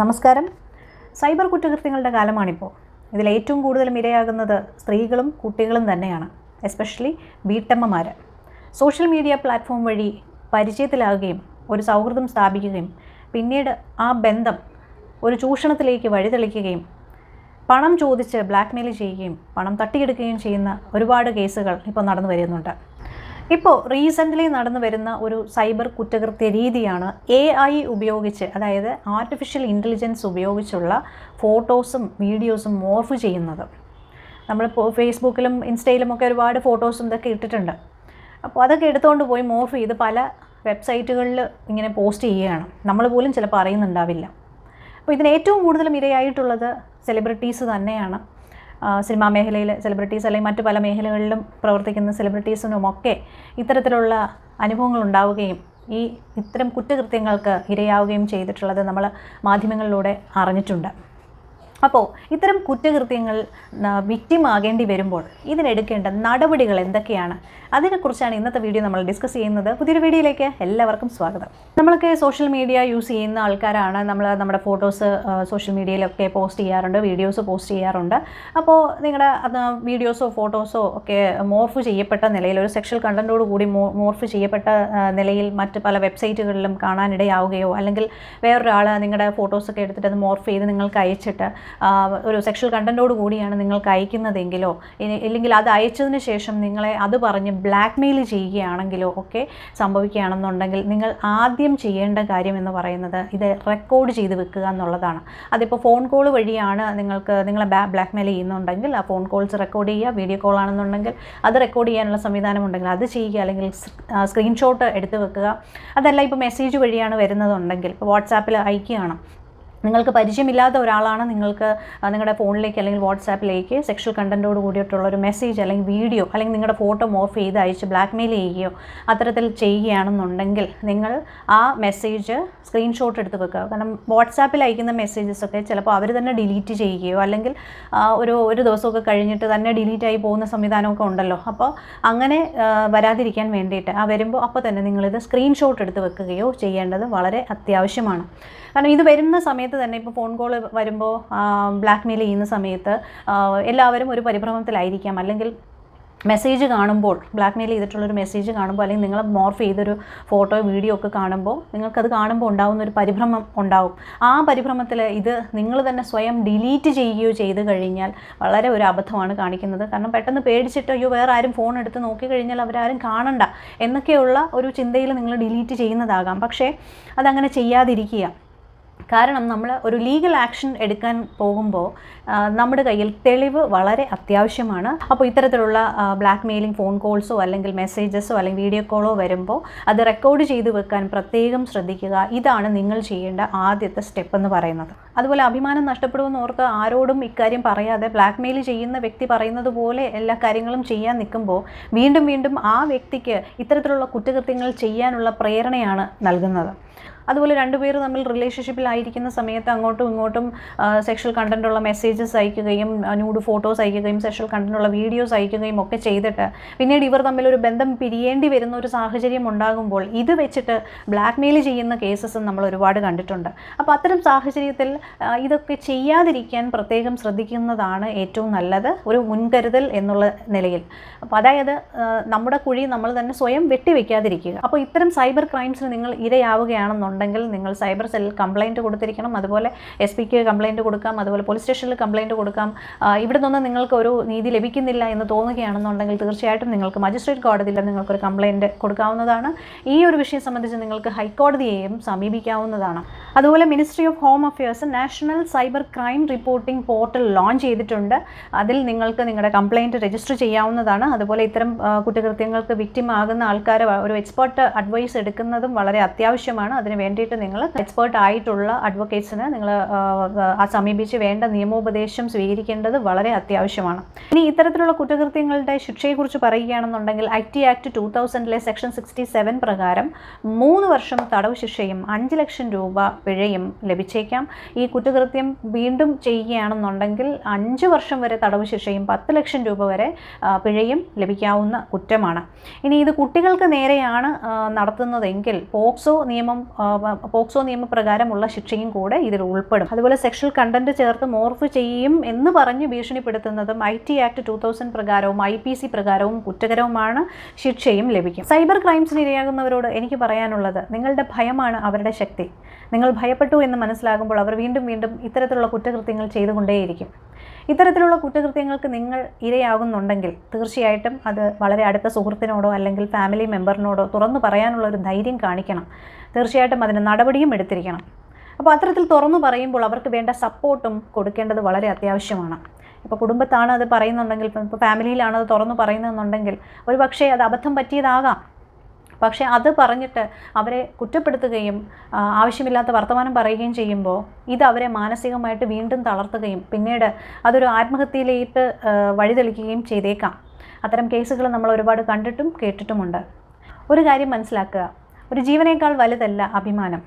നമസ്കാരം. സൈബർ കുറ്റകൃത്യങ്ങളുടെ കാലമാണിപ്പോൾ. ഇതിൽ ഏറ്റവും കൂടുതലും ഇരയാകുന്നത് സ്ത്രീകളും കുട്ടികളും തന്നെയാണ്. എസ്പെഷ്യലി വീട്ടമ്മമാർ സോഷ്യൽ മീഡിയ പ്ലാറ്റ്ഫോം വഴി പരിചയത്തിലാകുകയും ഒരു സൗഹൃദം സ്ഥാപിക്കുകയും പിന്നീട് ആ ബന്ധം ഒരു ചൂഷണത്തിലേക്ക് വഴിതെളിക്കുകയും പണം ചോദിച്ച് ബ്ലാക്ക്മെയിൽ ചെയ്യുകയും പണം തട്ടിയെടുക്കുകയും ചെയ്യുന്ന ഒരുപാട് കേസുകൾ ഇപ്പോൾ നടന്നു വരുന്നുണ്ട്. ഇപ്പോൾ റീസെൻ്റ്ലി നടന്നു വരുന്ന ഒരു സൈബർ കുറ്റകൃത്യ രീതിയാണ് AI ഉപയോഗിച്ച്, അതായത് ആർട്ടിഫിഷ്യൽ ഇൻ്റലിജൻസ് ഉപയോഗിച്ചുള്ള ഫോട്ടോസും വീഡിയോസും മോർഫ് ചെയ്യുന്നത്. നമ്മളിപ്പോൾ ഫേസ്ബുക്കിലും ഇൻസ്റ്റയിലുമൊക്കെ ഒരുപാട് ഫോട്ടോസും ഇതൊക്കെ ഇട്ടിട്ടുണ്ട്. അപ്പോൾ അതൊക്കെ എടുത്തുകൊണ്ട് പോയി മോർഫ് ചെയ്ത് പല വെബ്സൈറ്റുകളിൽ ഇങ്ങനെ പോസ്റ്റ് ചെയ്യുകയാണ്. നമ്മൾ പോലും ചിലപ്പോൾ അറിയുന്നുണ്ടാവില്ല. അപ്പോൾ ഇതിന് ഏറ്റവും കൂടുതലും ഇരയായിട്ടുള്ളത് സെലിബ്രിറ്റീസ് തന്നെയാണ്. സിനിമാ മേഖലയിൽ സെലിബ്രിറ്റീസ് അല്ലെങ്കിൽ മറ്റു പല മേഖലകളിലും പ്രവർത്തിക്കുന്ന സെലിബ്രിറ്റീസിനുമൊക്കെ ഇത്തരത്തിലുള്ള അനുഭവങ്ങൾ ഉണ്ടാവുകയും ഇത്തരം കുറ്റകൃത്യങ്ങൾക്ക് ഇരയാവുകയും ചെയ്തിട്ടുള്ളത് നമ്മൾ മാധ്യമങ്ങളിലൂടെ അറിഞ്ഞിട്ടുണ്ട്. അപ്പോൾ ഇത്തരം കുറ്റകൃത്യങ്ങൾ വിക്ടിം ആകേണ്ടി വരുമ്പോൾ ഇതിനെടുക്കേണ്ട നടപടികൾ എന്തൊക്കെയാണ്, അതിനെക്കുറിച്ചാണ് ഇന്നത്തെ വീഡിയോ നമ്മൾ ഡിസ്കസ് ചെയ്യുന്നത്. പുതിയൊരു വീഡിയോയിലേക്ക് എല്ലാവർക്കും സ്വാഗതം. നമ്മളൊക്കെ സോഷ്യൽ മീഡിയ യൂസ് ചെയ്യുന്ന ആൾക്കാരാണ്. നമ്മുടെ ഫോട്ടോസ് സോഷ്യൽ മീഡിയയിലൊക്കെ പോസ്റ്റ് ചെയ്യാറുണ്ട്, വീഡിയോസ് പോസ്റ്റ് ചെയ്യാറുണ്ട്. അപ്പോൾ നിങ്ങളുടെ വീഡിയോസോ ഫോട്ടോസോ ഒക്കെ മോർഫ് ചെയ്യപ്പെട്ട നിലയിൽ, ഒരു സെക്ഷൽ കണ്ടൻറ്റോട് കൂടി മോർഫ് ചെയ്യപ്പെട്ട നിലയിൽ മറ്റ് പല വെബ്സൈറ്റുകളിലും കാണാനിടയാവുകയോ, അല്ലെങ്കിൽ വേറൊരാൾ നിങ്ങളുടെ ഫോട്ടോസൊക്കെ എടുത്തിട്ട് അത് മോർഫ് ചെയ്ത് നിങ്ങൾക്ക് അയച്ചിട്ട് ഒരു സെക്ഷൽ കണ്ടൻറ്റോട് കൂടിയാണ് നിങ്ങൾക്ക് അയക്കുന്നതെങ്കിലോ, ഇല്ലെങ്കിൽ അത് അയച്ചതിന് ശേഷം നിങ്ങളെ അത് പറഞ്ഞ് ബ്ലാക്ക്മെയിൽ ചെയ്യുകയാണെങ്കിലോ ഒക്കെ സംഭവിക്കുകയാണെന്നുണ്ടെങ്കിൽ നിങ്ങൾ ആദ്യം ചെയ്യേണ്ട കാര്യം എന്ന് പറയുന്നത് ഇത് റെക്കോർഡ് ചെയ്ത് വെക്കുക എന്നുള്ളതാണ്. അതിപ്പോൾ ഫോൺ കോൾ വഴിയാണ് നിങ്ങളെ ബ്ലാക്ക്മെയിൽ ചെയ്യുന്നുണ്ടെങ്കിൽ ആ ഫോൺ കോൾസ് റെക്കോർഡ് ചെയ്യുക. വീഡിയോ കോൾ ആണെന്നുണ്ടെങ്കിൽ അത് റെക്കോർഡ് ചെയ്യാനുള്ള സംവിധാനം ഉണ്ടെങ്കിൽ അത് ചെയ്യുക, അല്ലെങ്കിൽ സ്ക്രീൻഷോട്ട് എടുത്ത് വെക്കുക. അതല്ല ഇപ്പോൾ മെസ്സേജ് വഴിയാണ് വരുന്നതുണ്ടെങ്കിൽ ഇപ്പോൾ വാട്സാപ്പിൽ അയക്കുകയാണ്, നിങ്ങൾക്ക് പരിചയമില്ലാത്ത ഒരാളാണ് നിങ്ങൾക്ക് നിങ്ങളുടെ ഫോണിലേക്ക് അല്ലെങ്കിൽ വാട്സാപ്പിലേക്ക് സെക്ഷൽ കണ്ടൻറ്റോട് കൂടിയിട്ടുള്ളൊരു മെസ്സേജ് അല്ലെങ്കിൽ വീഡിയോ അല്ലെങ്കിൽ നിങ്ങളുടെ ഫോട്ടോ മോർഫ് ചെയ്ത് അയച്ച് ബ്ലാക്ക്മെയിൽ ചെയ്യുകയോ അത്തരത്തിൽ ചെയ്യുകയാണെന്നുണ്ടെങ്കിൽ നിങ്ങൾ ആ മെസ്സേജ് സ്ക്രീൻഷോട്ട് എടുത്ത് വെക്കുക. കാരണം വാട്സാപ്പിൽ അയക്കുന്ന മെസ്സേജസൊക്കെ ചിലപ്പോൾ അവർ തന്നെ ഡിലീറ്റ് ചെയ്യുകയോ അല്ലെങ്കിൽ ഒരു ദിവസമൊക്കെ കഴിഞ്ഞിട്ട് തന്നെ ഡിലീറ്റ് ആയി പോകുന്ന സംവിധാനമൊക്കെ ഉണ്ടല്ലോ. അപ്പോൾ അങ്ങനെ വരാതിരിക്കാൻ വേണ്ടിയിട്ട് വരുമ്പോൾ അപ്പോൾ തന്നെ നിങ്ങളിത് സ്ക്രീൻഷോട്ട് എടുത്ത് വെക്കുകയോ ചെയ്യേണ്ടത് വളരെ അത്യാവശ്യമാണ്. കാരണം ഇത് വരുന്ന സമയത്ത് തന്നെ ഇപ്പോൾ ഫോൺ കോൾ വരുമ്പോൾ ബ്ലാക്ക്മെയിൽ ചെയ്യുന്ന സമയത്ത് എല്ലാവരും ഒരു പരിഭ്രമത്തിലായിരിക്കാം. അല്ലെങ്കിൽ മെസ്സേജ് കാണുമ്പോൾ, ബ്ലാക്ക്മെയിൽ ചെയ്തിട്ടുള്ളൊരു മെസ്സേജ് കാണുമ്പോൾ, അല്ലെങ്കിൽ നിങ്ങൾ മോർഫ് ചെയ്തൊരു ഫോട്ടോ വീഡിയോ ഒക്കെ കാണുമ്പോൾ നിങ്ങൾക്കത് കാണുമ്പോൾ ഉണ്ടാകുന്ന ഒരു പരിഭ്രമം ഉണ്ടാവും. ആ പരിഭ്രമത്തിൽ ഇത് നിങ്ങൾ തന്നെ സ്വയം ഡിലീറ്റ് ചെയ്യുകയോ ചെയ്ത് കഴിഞ്ഞാൽ വളരെ ഒരു അബദ്ധമാണ് കാണിക്കുന്നത്. കാരണം പെട്ടെന്ന് പേടിച്ചിട്ട് അയ്യോ വേറെ ആരും ഫോൺ എടുത്ത് നോക്കിക്കഴിഞ്ഞാൽ അവരാരും കാണണ്ട എന്നൊക്കെയുള്ള ഒരു ചിന്തയിൽ നിങ്ങൾ ഡിലീറ്റ് ചെയ്യുന്നതാകാം. പക്ഷേ അതങ്ങനെ ചെയ്യാതിരിക്കുക. കാരണം നമ്മൾ ഒരു ലീഗൽ ആക്ഷൻ എടുക്കാൻ പോകുമ്പോൾ നമ്മുടെ കയ്യിൽ തെളിവ് വളരെ അത്യാവശ്യമാണ്. അപ്പോൾ ഇത്തരത്തിലുള്ള ബ്ലാക്ക്മെയിലിംഗ് ഫോൺ കോൾസോ അല്ലെങ്കിൽ മെസ്സേജസോ അല്ലെങ്കിൽ വീഡിയോ കോളോ വരുമ്പോൾ അത് റെക്കോർഡ് ചെയ്ത് വെക്കാൻ പ്രത്യേകം ശ്രദ്ധിക്കുക. ഇതാണ് നിങ്ങൾ ചെയ്യേണ്ട ആദ്യത്തെ സ്റ്റെപ്പ് എന്ന് പറയുന്നത്. അതുപോലെ അഭിമാനം നഷ്ടപ്പെടുമെന്ന് ഓർത്ത് ആരോടും ഇക്കാര്യം പറയാതെ ബ്ലാക്ക്മെയിൽ ചെയ്യുന്ന വ്യക്തി പറയുന്നത് പോലെ എല്ലാ കാര്യങ്ങളും ചെയ്യാൻ നിൽക്കുമ്പോൾ വീണ്ടും വീണ്ടും ആ വ്യക്തിക്ക് ഇത്തരത്തിലുള്ള കുറ്റകൃത്യങ്ങൾ ചെയ്യാനുള്ള പ്രേരണയാണ് നൽകുന്നത്. അതുപോലെ രണ്ടുപേർ തമ്മിൽ റിലേഷൻഷിപ്പിലായിരിക്കുന്ന സമയത്ത് അങ്ങോട്ടും ഇങ്ങോട്ടും സെക്ഷൽ കണ്ടൻറ്റുള്ള മെസ്സേജസ് അയക്കുകയും ന്യൂഡ് ഫോട്ടോസ് അയക്കുകയും സെക്ഷൽ കണ്ടൻറ്റുള്ള വീഡിയോസ് അയക്കുകയും ഒക്കെ ചെയ്തിട്ട് പിന്നീട് ഇവർ തമ്മിലൊരു ബന്ധം പിരിയേണ്ടി വരുന്ന ഒരു സാഹചര്യം ഉണ്ടാകുമ്പോൾ ഇത് വെച്ചിട്ട് ബ്ലാക്ക്മെയിൽ ചെയ്യുന്ന കേസസും നമ്മൾ ഒരുപാട് കണ്ടിട്ടുണ്ട്. അപ്പോൾ അത്തരം സാഹചര്യത്തിൽ ഇതൊക്കെ ചെയ്യാതിരിക്കാൻ പ്രത്യേകം ശ്രദ്ധിക്കുന്നതാണ് ഏറ്റവും നല്ലത്, ഒരു മുൻകരുതൽ എന്നുള്ള നിലയിൽ. അപ്പോൾ അതായത് നമ്മുടെ കുഴി നമ്മൾ തന്നെ സ്വയം വെട്ടിവെക്കാതിരിക്കുക. അപ്പോൾ ഇത്തരം സൈബർ ക്രൈംസിന് നിങ്ങൾ ഇരയാവുകയാണെന്നുണ്ടെങ്കിൽ നിങ്ങൾ സൈബർ സെല്ലിൽ കംപ്ലയിൻറ്റ് കൊടുത്തിരിക്കണം. അതുപോലെ SP-ക്ക് കംപ്ലയിൻറ്റ് കൊടുക്കാം, അതുപോലെ പോലീസ് സ്റ്റേഷനിൽ കംപ്ലയിൻറ്റ് കൊടുക്കാം. ഇവിടെ നിന്നൊന്നും നിങ്ങൾക്ക് ഒരു നീതി ലഭിക്കുന്നില്ല എന്ന് തോന്നുകയാണെന്നുണ്ടെങ്കിൽ തീർച്ചയായിട്ടും നിങ്ങൾക്ക് മജിസ്ട്രേറ്റ് കോടതിയിൽ നിങ്ങൾക്കൊരു കംപ്ലയിൻറ്റ് കൊടുക്കാവുന്നതാണ്. ഈ ഒരു വിഷയം സംബന്ധിച്ച് നിങ്ങൾക്ക് ഹൈക്കോടതിയെയും സമീപിക്കാവുന്നതാണ്. അതുപോലെ ministry of home affairs national cyber crime reporting portal launch ചെയ്തിട്ടുണ്ട്. അതിൽ നിങ്ങൾക്ക് നിങ്ങളുടെ കംപ്ലയിൻറ്റ് രജിസ്റ്റർ ചെയ്യാവുന്നതാണ്. അതുപോലെ ഇത്തരം കുറ്റകൃത്യങ്ങൾക്ക് വിക്ടിം ആകുന്ന ആൾക്കാർ ഒരു എക്സ്പേർട്ട് അഡ്വൈസ് എടുക്കുന്നതും വളരെ അത്യാവശ്യമാണ്. അതിന് വേണ്ടിയിട്ട് നിങ്ങൾ എക്സ്പേർട്ട് ആയിട്ടുള്ള അഡ്വക്കേറ്റ്സിനെ നിങ്ങൾ സമീപിച്ച് വേണ്ട നിയമോപദേശം സ്വീകരിക്കേണ്ടത് വളരെ അത്യാവശ്യമാണ്. ഇനി ഇത്തരത്തിലുള്ള കുറ്റകൃത്യങ്ങളുടെ ശിക്ഷയെക്കുറിച്ച് പറയുകയാണെന്നുണ്ടെങ്കിൽ IT Act 2000 സെക്ഷൻ 67 പ്രകാരം 3 വർഷം തടവ് ശിക്ഷയും 5 ലക്ഷം രൂപ പിഴയും ലഭിച്ചേക്കാം. ഈ കുറ്റകൃത്യം വീണ്ടും ചെയ്യുകയാണെന്നുണ്ടെങ്കിൽ 5 വർഷം വരെ തടവ് ശിക്ഷയും 10 ലക്ഷം രൂപ വരെ പിഴയും ലഭിക്കാവുന്ന കുറ്റമാണ്. ഇനി ഇത് കുട്ടികൾക്ക് നേരെയാണ് നടത്തുന്നതെങ്കിൽ പോക്സോ നിയമം പോക്സോ നിയമപ്രകാരമുള്ള ശിക്ഷയും കൂടെ ഇതിൽ ഉൾപ്പെടും. അതുപോലെ സെക്ഷൽ കണ്ടന്റ് ചേർത്ത് മോർഫ് ചെയ്യും എന്ന് പറഞ്ഞ് ഭീഷണിപ്പെടുത്തുന്നതും IT ആക്ട് 2000 പ്രകാരവും IPC പ്രകാരവും കുറ്റകരവുമാണ്, ശിക്ഷയും ലഭിക്കും. സൈബർ ക്രൈംസിന് ഇരയാകുന്നവരോട് എനിക്ക് പറയാനുള്ളത്, നിങ്ങളുടെ ഭയമാണ് അവരുടെ ശക്തി. നിങ്ങൾ ഭയപ്പെട്ടു എന്ന് മനസ്സിലാകുമ്പോൾ അവർ വീണ്ടും വീണ്ടും ഇത്തരത്തിലുള്ള കുറ്റകൃത്യങ്ങൾ ചെയ്തുകൊണ്ടേയിരിക്കും. ഇത്തരത്തിലുള്ള കുറ്റകൃത്യങ്ങൾക്ക് നിങ്ങൾ ഇരയാകുന്നുണ്ടെങ്കിൽ തീർച്ചയായിട്ടും അത് വളരെ അടുത്ത സുഹൃത്തിനോടോ അല്ലെങ്കിൽ ഫാമിലി മെമ്പറിനോടോ തുറന്നു പറയാനുള്ള ഒരു ധൈര്യം കാണിക്കണം. തീർച്ചയായിട്ടും അതിന് നടപടിയും എടുത്തിരിക്കണം. അപ്പോൾ അത്തരത്തിൽ തുറന്നു പറയുമ്പോൾ അവർക്ക് വേണ്ട സപ്പോർട്ടും കൊടുക്കേണ്ടത് വളരെ അത്യാവശ്യമാണ്. ഇപ്പോൾ കുടുംബത്താണ് അത് പറയുന്നുണ്ടെങ്കിൽ, ഇപ്പോൾ ഫാമിലിയിലാണ് അത് തുറന്നു പറയുന്നതെന്നുണ്ടെങ്കിൽ ഒരു പക്ഷേ അത് അബദ്ധം പറ്റിയതാകാം. പക്ഷേ അത് പറഞ്ഞിട്ട് അവരെ കുറ്റപ്പെടുത്തുകയും ആവശ്യമില്ലാത്ത വർത്തമാനം പറയുകയും ചെയ്യുമ്പോൾ ഇത് അവരെ മാനസികമായിട്ട് വീണ്ടും തളർത്തുകയും പിന്നീട് അതൊരു ആത്മഹത്യയിലേക്ക് വഴിതെളിക്കുകയും ചെയ്തേക്കാം. അത്തരം കേസുകൾ നമ്മൾ ഒരുപാട് കണ്ടിട്ടും കേട്ടിട്ടുമുണ്ട്. ഒരു കാര്യം മനസ്സിലാക്കുക, ഒരു ജീവനേക്കാൾ വലുതല്ല അഭിമാനം.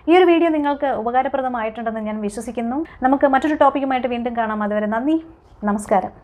ഈ ഒരു വീഡിയോ നിങ്ങൾക്ക് ഉപകാരപ്രദമായിട്ടുണ്ടെന്ന് ഞാൻ വിശ്വസിക്കുന്നു. നമുക്ക് മറ്റൊരു ടോപ്പിക്കുമായിട്ട് വീണ്ടും കാണാം. അതുവരെ നന്ദി, നമസ്കാരം.